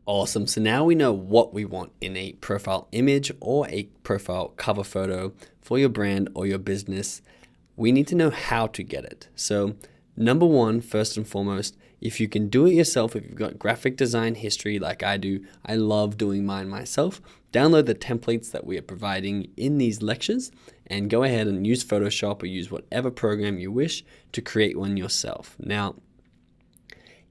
Awesome. So now we know what we want in a profile image or a profile cover photo for your brand or your business. We need to know how to get it. So number one, first and foremost, if you can do it yourself, if you've got graphic design history like I do, I love doing mine myself, download the templates that we are providing in these lectures and go ahead and use Photoshop or use whatever program you wish to create one yourself. Now,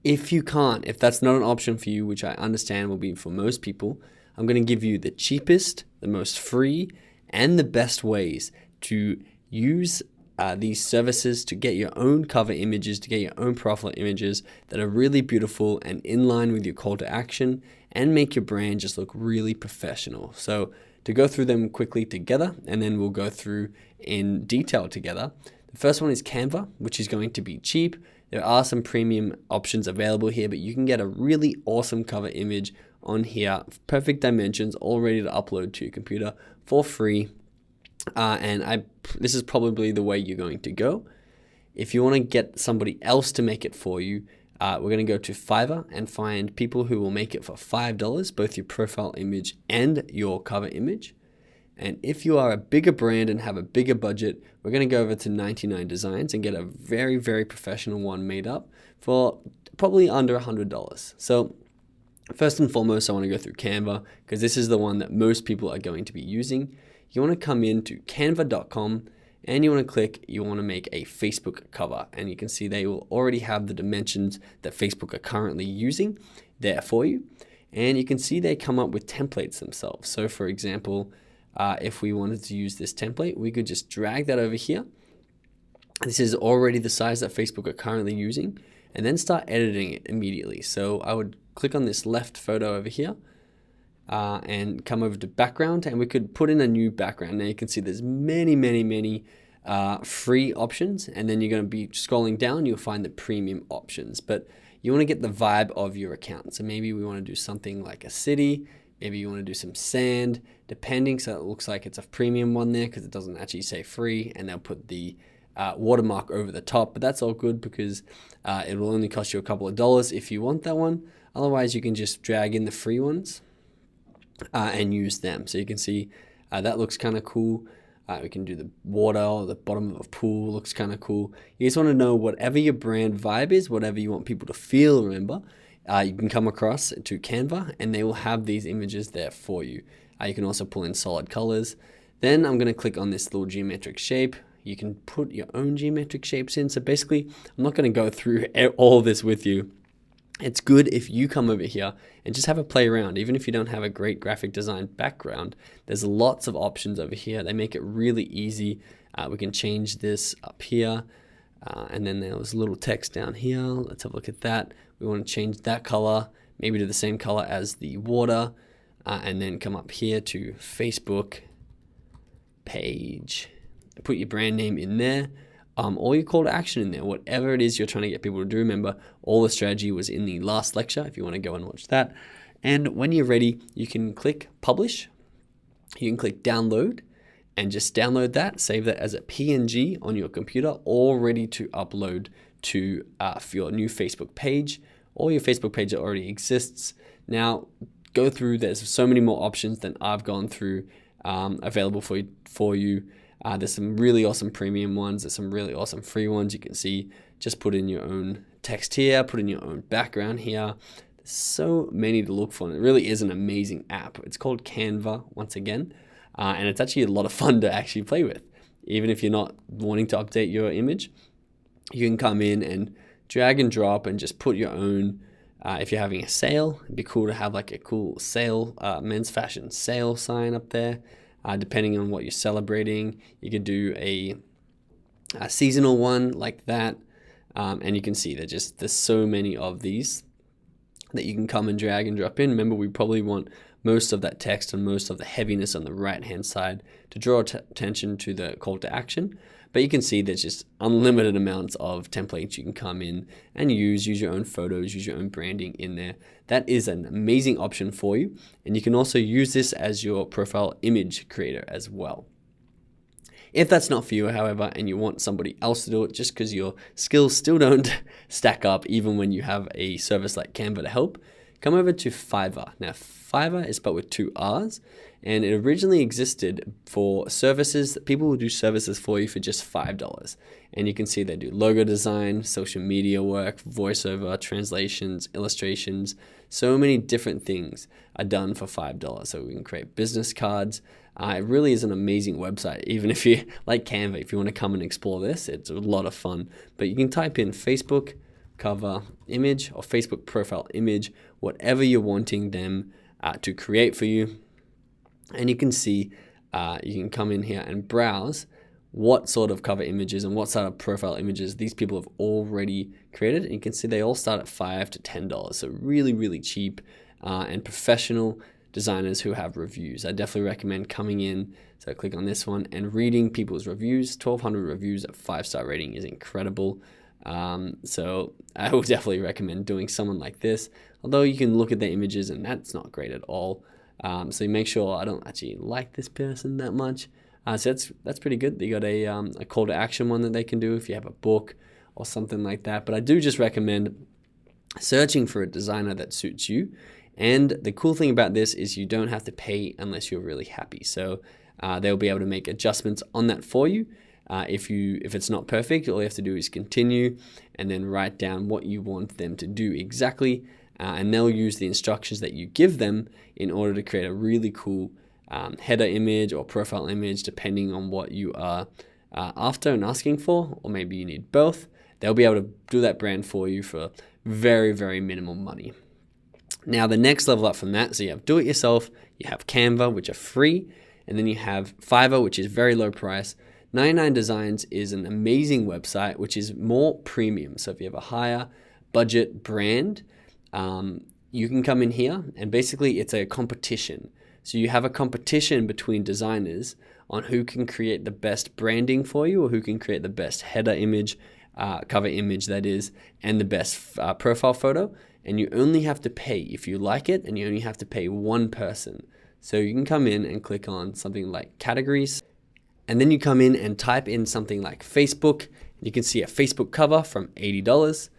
if you can't, if that's not an option for you, which I understand will be for most people, I'm going to give you the cheapest, the most free, and the best ways to use these services to get your own cover images, to get your own profile images that are really beautiful and in line with your call to action and make your brand just look really professional. So to go through them quickly together, and then we'll go through in detail together. The first one is Canva, which is going to be cheap. There are some premium options available here, but you can get a really awesome cover image on here, perfect dimensions, all ready to upload to your computer for free. This is probably the way you're going to go. If you want to get somebody else to make it for you, we're going to go to Fiverr and find people who will make it for $5, both your profile image and your cover image. And if you are a bigger brand and have a bigger budget, we're going to go over to 99 Designs and get a very, very professional one made up for probably under $100. So first and foremost, I want to go through Canva because this is the one that most people are going to be using. You want to come into canva.com and you want to click, you want to make a Facebook cover. And you can see they will already have the dimensions that Facebook are currently using there for you. And you can see they come up with templates themselves. So for example, if we wanted to use this template, we could just drag that over here. This is already the size that Facebook are currently using, and then start editing it immediately. So I would click on this left photo over here and come over to background, and we could put in a new background. Now you can see there's many free options, and then you're going to be scrolling down, you'll find the premium options. But you want to get the vibe of your account. So maybe we want to do something like a city. Maybe you want to do some sand, depending, so it looks like it's a premium one there because it doesn't actually say free, and they'll put the watermark over the top, but that's all good because it will only cost you a couple of dollars if you want that one. Otherwise, you can just drag in the free ones and use them. So you can see that looks kind of cool. We can do the water or the bottom of a pool, looks kind of cool. You just want to know whatever your brand vibe is, whatever you want people to feel, remember. You can come across to Canva and they will have these images there for you. You can also pull in solid colors. Then I'm going to click on this little geometric shape. You can put your own geometric shapes in. So basically, I'm not going to go through all this with you. It's good if you come over here and just have a play around. Even if you don't have a great graphic design background, there's lots of options over here. They make it really easy. We can change this up here. And then there was a little text down here. Let's have a look at that. We want to change that color, maybe to the same color as the water, and then come up here to Facebook page. Put your brand name in there, or your call to action in there, whatever it is you're trying to get people to do. Remember, all the strategy was in the last lecture if you want to go and watch that. And when you're ready, you can click publish. You can click download and just download that, save that as a PNG on your computer, all ready to upload to for your new Facebook page, or your Facebook page that already exists. Now, go through, there's so many more options than I've gone through available for you. There's some really awesome premium ones, there's some really awesome free ones. You can see, just put in your own text here, put in your own background here. There's so many to look for, and it really is an amazing app. It's called Canva, once again, and it's actually a lot of fun to actually play with. Even if you're not wanting to update your image, you can come in and drag and drop and just put your own, if you're having a sale, it'd be cool to have like a cool sale, men's fashion sale sign up there. Depending on what you're celebrating, you could do a seasonal one like that. And you can see there's so many of these that you can come and drag and drop in. Remember, we probably want most of that text and most of the heaviness on the right hand side to draw attention to the call to action. But you can see there's just unlimited amounts of templates you can come in and use your own photos, use your own branding in there. That is an amazing option for you. And you can also use this as your profile image creator as well. If that's not for you, however, and you want somebody else to do it just because your skills still don't stack up even when you have a service like Canva to help, come over to Fiverr. Now, Fiverr is spelled with 2 R's, and it originally existed for services. People will do services for you for just $5. And you can see they do logo design, social media work, voiceover, translations, illustrations. So many different things are done for $5. So we can create business cards. It really is an amazing website. Even if you like Canva, if you want to come and explore this, it's a lot of fun. But you can type in Facebook cover image or Facebook profile image, whatever you're wanting them to create for you. And you can see, you can come in here and browse what sort of cover images and what sort of profile images these people have already created. And you can see they all start at $5 to $10. So really, really cheap and professional designers who have reviews. I definitely recommend coming in. So click on this one and reading people's reviews. 1,200 reviews at 5-star rating is incredible. So I would definitely recommend doing someone like this. Although you can look at the images and that's not great at all. So you make sure I don't actually like this person that much. So that's pretty good. You got a call to action one that they can do if you have a book or something like that. But I do just recommend searching for a designer that suits you. And the cool thing about this is you don't have to pay unless you're really happy. So they'll be able to make adjustments on that for you. If it's not perfect, all you have to do is continue and then write down what you want them to do exactly. And they'll use the instructions that you give them in order to create a really cool header image or profile image, depending on what you are after and asking for, or maybe you need both. They'll be able to do that brand for you for very, very minimal money. Now, the next level up from that, so you have do-it-yourself, you have Canva, which are free, and then you have Fiverr, which is very low price. 99 Designs is an amazing website, which is more premium. So if you have a higher budget brand, you can come in here and basically it's a competition. So you have a competition between designers on who can create the best branding for you or who can create the best header image, cover image that is, and the best profile photo. And you only have to pay if you like it, and you only have to pay one person. So you can come in and click on something like categories, and then you come in and type in something like Facebook. You can see a Facebook cover from $80.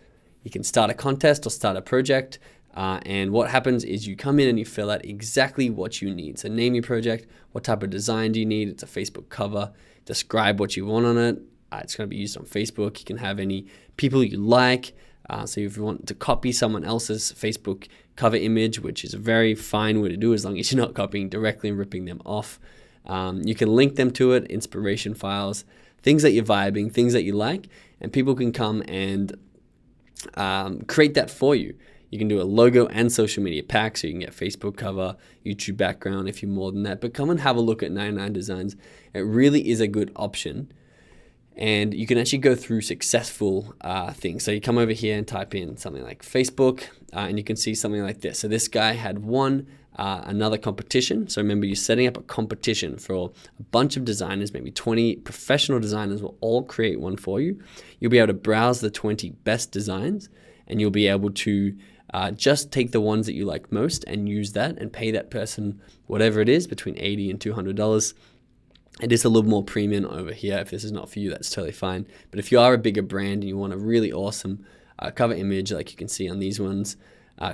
You can start a contest or start a project. And what happens is you come in and you fill out exactly what you need. So name your project, what type of design do you need? It's a Facebook cover. Describe what you want on it. It's going to be used on Facebook. You can have any people you like. So if you want to copy someone else's Facebook cover image, which is a very fine way to do as long as you're not copying directly and ripping them off. You can link them to it, inspiration files, things that you're vibing, things that you like, and people can come and create that for you. You can do a logo and social media pack, so you can get Facebook cover, YouTube background if you're more than that. But come and have a look at 99 Designs. It really is a good option. And you can actually go through successful things. So you come over here and type in something like Facebook, and you can see something like this. So this guy had won another competition. So remember, you're setting up a competition for a bunch of designers, maybe 20 professional designers will all create one for you. You'll be able to browse the 20 best designs, and you'll be able to just take the ones that you like most and use that and pay that person whatever it is, between $80 and $200. It is a little more premium over here. If this is not for you, that's totally fine. But if you are a bigger brand and you want a really awesome cover image like you can see on these ones,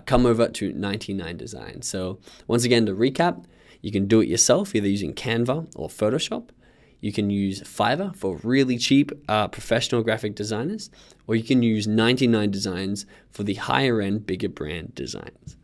come over to 99 Designs. So once again, to recap, you can do it yourself, either using Canva or Photoshop. You can use Fiverr for really cheap professional graphic designers, or you can use 99 Designs for the higher end, bigger brand designs.